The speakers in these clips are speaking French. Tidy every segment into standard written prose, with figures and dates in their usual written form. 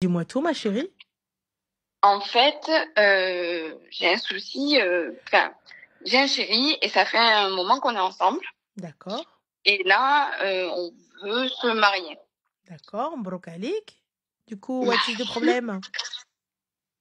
Dis-moi tout, ma chérie. En fait, j'ai un souci. Enfin, j'ai un chéri et ça fait un moment qu'on est ensemble. D'accord. Et là, on veut se marier. D'accord, brocalique. Du coup, what is the problème?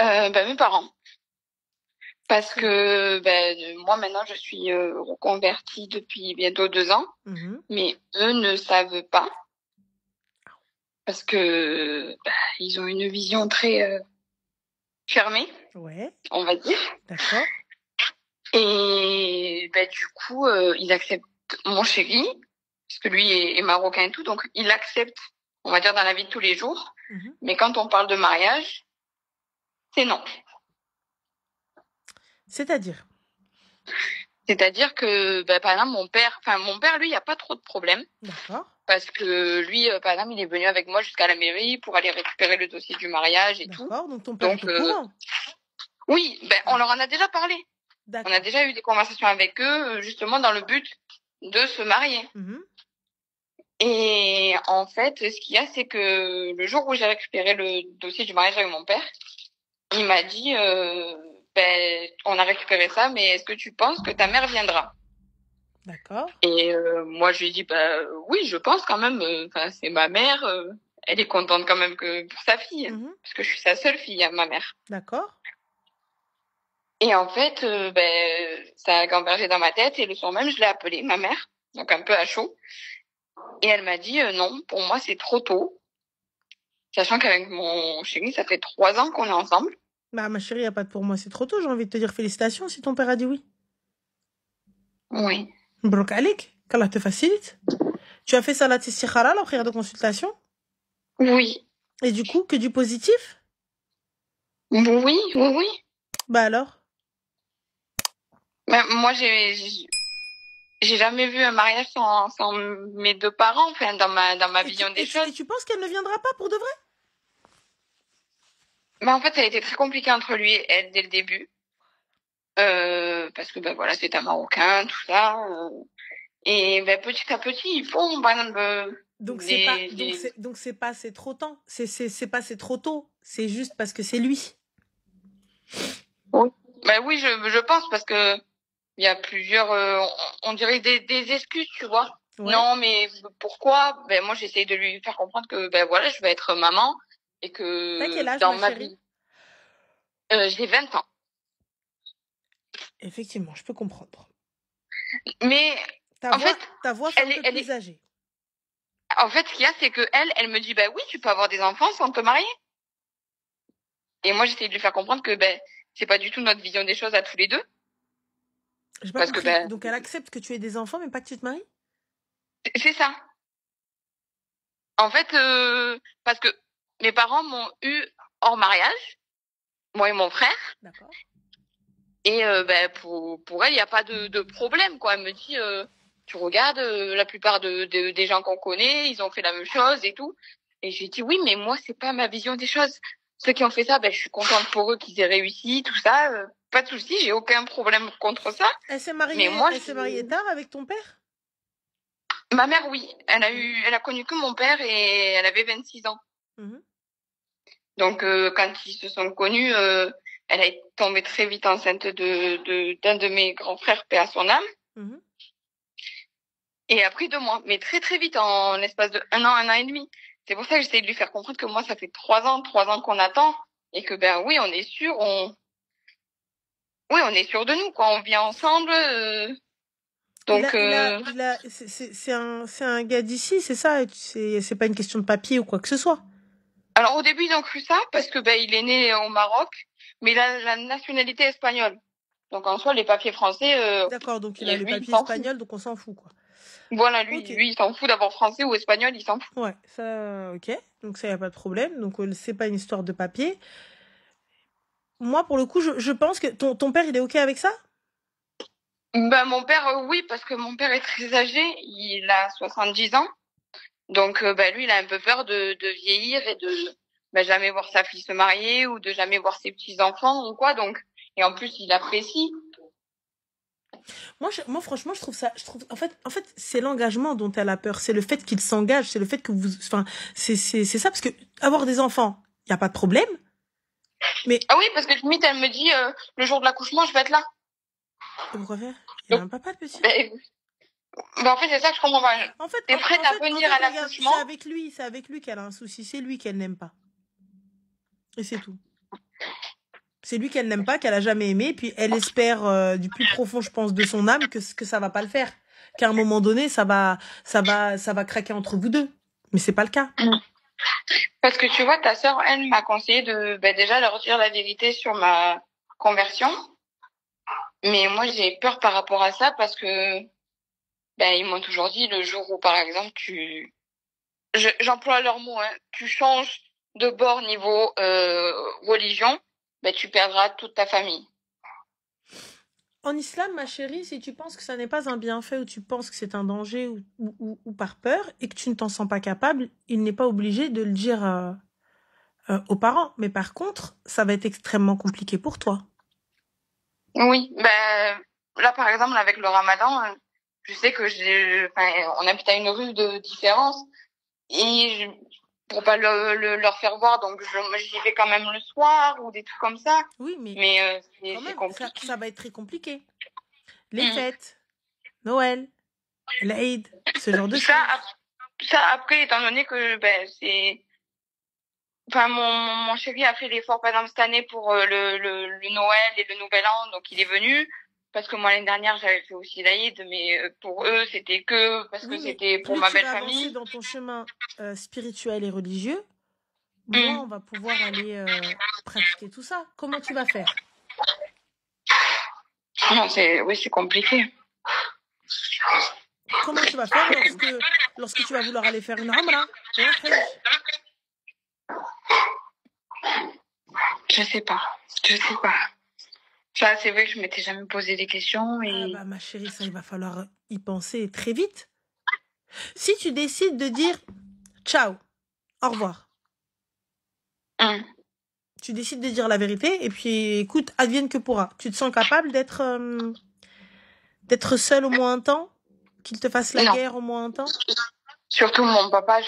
Mes parents. Parce C'est- que moi maintenant je suis reconvertie depuis bientôt 2 ans, Mhm. mais eux ne savent pas parce que ils ont une vision très fermée, Ouais, on va dire. d'accord. Et du coup, ils acceptent mon chéri, parce que lui est marocain et tout, donc il l'accepte, on va dire, dans la vie de tous les jours. Mhm. Mais quand on parle de mariage, c'est non. C'est-à-dire? C'est-à-dire que, par exemple, mon père, lui, il n'y a pas trop de problèmes. D'accord. Parce que lui, par exemple, il est venu avec moi jusqu'à la mairie pour aller récupérer le dossier du mariage et tout. D'accord, donc ton père est Donc, au courant. oui, on leur en a déjà parlé. On a D'accord. déjà eu des conversations avec eux, justement, dans le but de se marier. Mhm. Et en fait, ce qu'il y a, c'est que le jour où j'ai récupéré le dossier du mariage avec mon père, il m'a dit, on a récupéré ça, mais est-ce que tu penses que ta mère viendra? D'accord. Et moi, je lui ai dit, oui, je pense quand même. Enfin, c'est ma mère. Elle est contente quand même que pour sa fille, Mhm. parce que je suis sa seule fille, hein, ma mère. D'accord. Et en fait, ça a gambergé dans ma tête. Et le soir même, je l'ai appelée, ma mère, donc un peu à chaud. Et elle m'a dit, non, pour moi, c'est trop tôt. Sachant qu'avec mon chéri, ça fait 3 ans qu'on est ensemble. Bah, ma chérie, y a pas de pour moi, c'est trop tôt. J'ai envie de te dire félicitations si ton père a dit oui. Oui. Brocalique, qu'Allah te facilite. Tu as fait salat istikhara, la prière de consultation? Oui. Et du coup, que du positif? Oui, oui, oui. Bah alors? Moi, j'ai jamais vu un mariage sans mes deux parents, enfin, dans ma vision des Et choses. tu penses qu'elle ne viendra pas pour de vrai? Mais en fait, ça a été très compliqué entre lui et elle dès le début. Parce que voilà, c'est un Marocain, tout ça. Et petit à petit, ils font, par exemple, Donc c'est pas c'est trop temps. C'est pas c'est trop tôt. C'est juste parce que c'est lui. Oui. Oui, je pense parce que il y a plusieurs, on dirait des excuses, tu vois. Ouais. Non, mais pourquoi? Moi, j'essaye de lui faire comprendre que, voilà, je vais être maman et T'as quel que âge, dans ma ma chérie? vie, j'ai 20 ans. Effectivement, je peux comprendre. Mais Ta en fait, voix fait un peu elle plus est, âgée. en fait, ce qu'il y a, c'est que elle me dit, oui, tu peux avoir des enfants sans te marier. Et moi, j'essaie de lui faire comprendre que, c'est pas du tout notre vision des choses à tous les deux. J'ai pas Parce que, compris. Donc elle accepte que tu aies des enfants, mais pas que tu te maries? c'est ça. En fait, parce que mes parents m'ont eu hors mariage, moi et mon frère. D'accord. Et pour elle, il n'y a pas de problème, quoi. Elle me dit, tu regardes, la plupart des gens qu'on connaît, ils ont fait la même chose et tout. Et j'ai dit, oui, mais moi, c'est pas ma vision des choses. Ceux qui ont fait ça, je suis contente pour eux qu'ils aient réussi, tout ça. Pas de souci, j'ai aucun problème contre ça. Elle s'est Mais mariée, moi, elle s'est mariée tard avec ton père? ma mère, oui, elle a connu que mon père et elle avait 26 ans. Mhm. Donc, quand ils se sont connus, elle est tombée très vite enceinte d'un de mes grands frères, paix à son âme. Mhm. Et a pris 2 mois, mais très très vite, en l'espace de un an et demi. C'est pour ça que j'essaie de lui faire comprendre que moi, ça fait 3 ans qu'on attend, et que oui, on est sûr, oui, on est sûr de nous, quoi. On vit ensemble, donc. C'est un gars d'ici, c'est ça? C'est pas une question de papier ou quoi que ce soit. Alors au début, ils ont cru ça parce que il est né au Maroc, mais il a la nationalité espagnole. Donc en soi, les papiers français, D'accord, donc il a et le lui, il papier s'en fout. espagnol, donc on s'en fout, quoi. Voilà, Ok. lui, il s'en fout d'avoir français ou espagnol, il s'en fout. Ouais, ça, ok. Donc ça, y a pas de problème. Donc c'est pas une histoire de papier. Moi, pour le coup, je pense que ton père, il est ok avec ça? Mon père, oui, parce que mon père est très âgé, il a 70 ans. Donc, lui, il a un peu peur de vieillir et de jamais voir sa fille se marier ou de jamais voir ses petits-enfants ou quoi. Donc, et en plus, il apprécie. Moi, franchement, en fait, c'est l'engagement dont elle a peur. C'est le fait qu'il s'engage. C'est le fait que vous, enfin, c'est ça, parce que avoir des enfants, y a pas de problème. Mais Ah oui, parce que limite, elle me dit, le jour de l'accouchement, je vais être là. pourquoi faire? Il y a Donc, un papa, le petit. en fait, c'est ça que je comprends pas. En fait, T'es prête à venir à regarde, l'accouchement? c'est avec lui qu'elle a un souci. C'est lui qu'elle n'aime pas. Et c'est tout. C'est lui qu'elle n'aime pas, qu'elle a jamais aimé. Puis elle espère du plus profond, je pense, de son âme que ça va pas le faire. Qu'à un moment donné, ça va craquer entre vous deux. Mais c'est pas le cas. Parce que tu vois, ta sœur, elle m'a conseillé de déjà leur dire la vérité sur ma conversion. Mais moi, j'ai peur par rapport à ça parce que ils m'ont toujours dit le jour où, par exemple, j'emploie leurs mots, hein, tu changes de bord niveau religion, tu perdras toute ta famille. En islam, ma chérie, si tu penses que ça n'est pas un bienfait ou tu penses que c'est un danger ou par peur et que tu ne t'en sens pas capable, il n'est pas obligé de le dire aux parents. Mais par contre, ça va être extrêmement compliqué pour toi. Oui, là, par exemple, avec le ramadan, je sais que on habite à une rue de différence et pour pas leur faire voir, donc j'y vais quand même le soir ou des trucs comme ça. Oui, mais c'est compliqué. ça va être très compliqué. Les fêtes, Noël, l'Aïd, ce genre de choses. Ça, après, étant donné que c'est... Enfin, mon chéri a fait l'effort, par exemple, cette année pour le Noël et le Nouvel An, donc il est venu. Parce que moi, l'année dernière, j'avais fait aussi l'Aïd, mais pour eux, c'était parce que c'était pour ma belle famille. Plus tu vas avancer dans ton chemin spirituel et religieux, moins on va pouvoir aller pratiquer tout ça. Comment tu vas faire? Oui, c'est compliqué. Comment tu vas faire lorsque tu vas vouloir aller faire une Umrah ou un Hajj? Je sais pas. Ça, c'est vrai que je m'étais jamais posé des questions. Ah bah ma chérie, ça, il va falloir y penser très vite. Si tu décides de dire ciao, au revoir. Tu décides de dire la vérité et puis écoute, advienne que pourra. Tu te sens capable d'être seule au moins un temps? Qu'il te fasse la guerre au moins un temps? Surtout mon papa,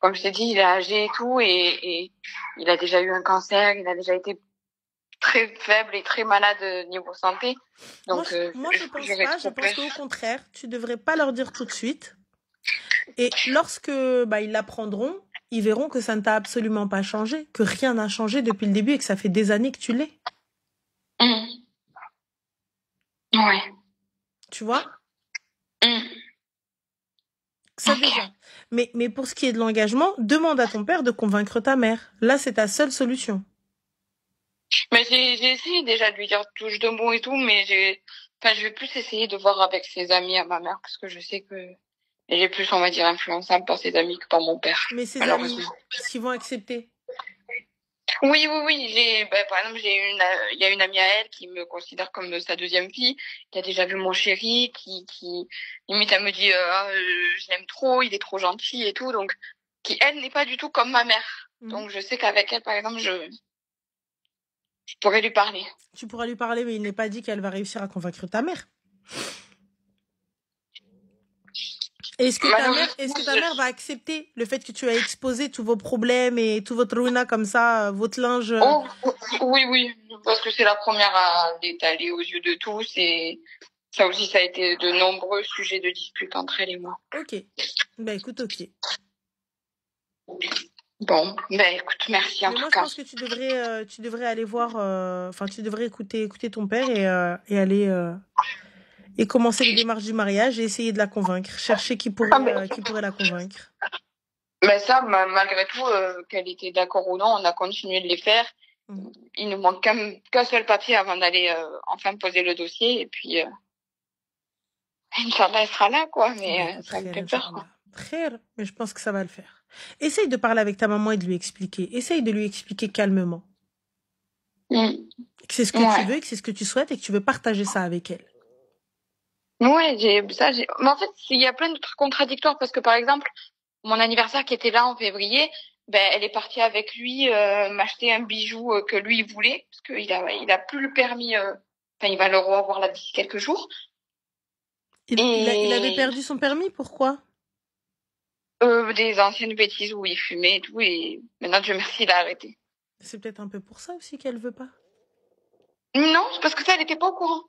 comme je t'ai dit, il est âgé et tout, et il a déjà eu un cancer, il a déjà été très faible et très malade niveau santé. Donc, moi je pense pas, je pense qu'au contraire, tu devrais pas leur dire tout de suite. Et lorsque ils l'apprendront, ils verront que ça ne t'a absolument pas changé, que rien n'a changé depuis le début et que ça fait des années que tu l'es. Ouais. Tu vois? Ça déjà. Mais pour ce qui est de l'engagement, demande à ton père de convaincre ta mère. Là, c'est ta seule solution. Mais j'ai essayé déjà de lui dire touche de mots et tout, mais je vais plus essayer de voir avec ses amis à ma mère, parce que je sais que elle est plus, on va dire, influençable par ses amis que par mon père. Mais ses amis, est-ce qu'ils vont accepter? Oui. Par exemple, il y a une amie à elle qui me considère comme sa deuxième fille, qui a déjà vu mon chéri, qui limite elle me dit, je l'aime trop, il est trop gentil et tout, donc, qui elle n'est pas du tout comme ma mère. Donc je sais qu'avec elle, par exemple, je pourrais lui parler. Tu pourras lui parler, mais il n'est pas dit qu'elle va réussir à convaincre ta mère. Est-ce que ta mère va accepter le fait que tu as exposé tous vos problèmes et tout votre ruina comme ça, votre linge? Oh, oui, parce que c'est la première à l'étaler aux yeux de tous, et ça aussi, ça a été de nombreux sujets de dispute entre elle et moi. Ok. Écoute, ok. Bon, écoute, merci en tout cas. Moi, je pense que tu devrais aller voir, tu devrais écouter ton père et aller et commencer les démarches du mariage et essayer de la convaincre, chercher qui pourrait la convaincre. Mais ça, malgré tout, qu'elle était d'accord ou non, on a continué de les faire. Il nous manque qu'un seul papier avant d'aller enfin poser le dossier, et puis Inch'Allah, elle sera là, quoi, mais ça me fait peur, quoi. Mais je pense que ça va le faire. Essaye de parler avec ta maman et de lui expliquer. Essaye de lui expliquer calmement. Que c'est ce que tu veux, que c'est ce que tu souhaites et que tu veux partager ça avec elle. Ouais, mais en fait, il y a plein de trucs contradictoires parce que, par exemple, mon anniversaire qui était là en février, elle est partie avec lui m'acheter un bijou que lui voulait, parce qu'il a plus le permis, il va le revoir là d'ici quelques jours. Il avait perdu son permis, pourquoi? Des anciennes bêtises où il fumait et tout, et maintenant, Dieu merci, il a arrêté. C'est peut-être un peu pour ça aussi qu'elle veut pas. Non, c'est parce que ça, elle était pas au courant.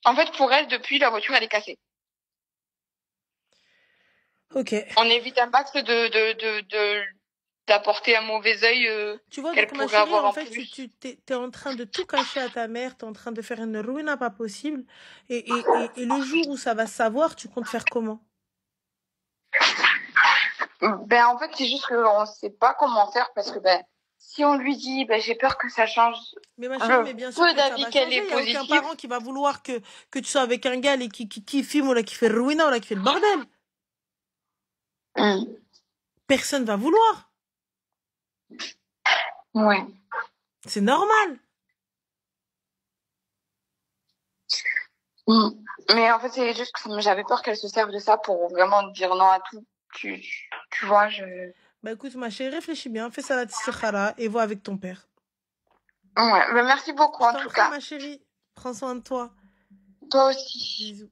En fait, pour elle, depuis, la voiture, elle est cassée. Ok. On évite un max d'apporter un mauvais œil Tu vois, qu'elle donc ma pourrait chérie, avoir en en fait, plus. t'es en train de tout cacher à ta mère, t'es en train de faire une ruina pas possible. Et le jour où ça va se savoir, tu comptes faire comment? Ben, en fait, c'est juste qu'on sait pas comment faire parce que, ben, si on lui dit, ben, j'ai peur que ça change Mais ma chérie, mais le bien sûr peu que ça d'avis va qu'elle changer. est Il n'y a aucun positif. parent qui va vouloir que tu sois avec un gars et qui fume ou là, qui fait ruina ou là, qui fait le bordel. Personne va vouloir. Ouais. C'est normal. Mais en fait, c'est juste que j'avais peur qu'elle se serve de ça pour vraiment dire non à tout. Tu vois, Bah écoute, ma chérie, réfléchis bien, fais ça la tistikhara et vois avec ton père. Ouais, ben, merci beaucoup Je en t'en tout prie, cas. ma chérie. Prends soin de toi. Toi aussi. Bisous.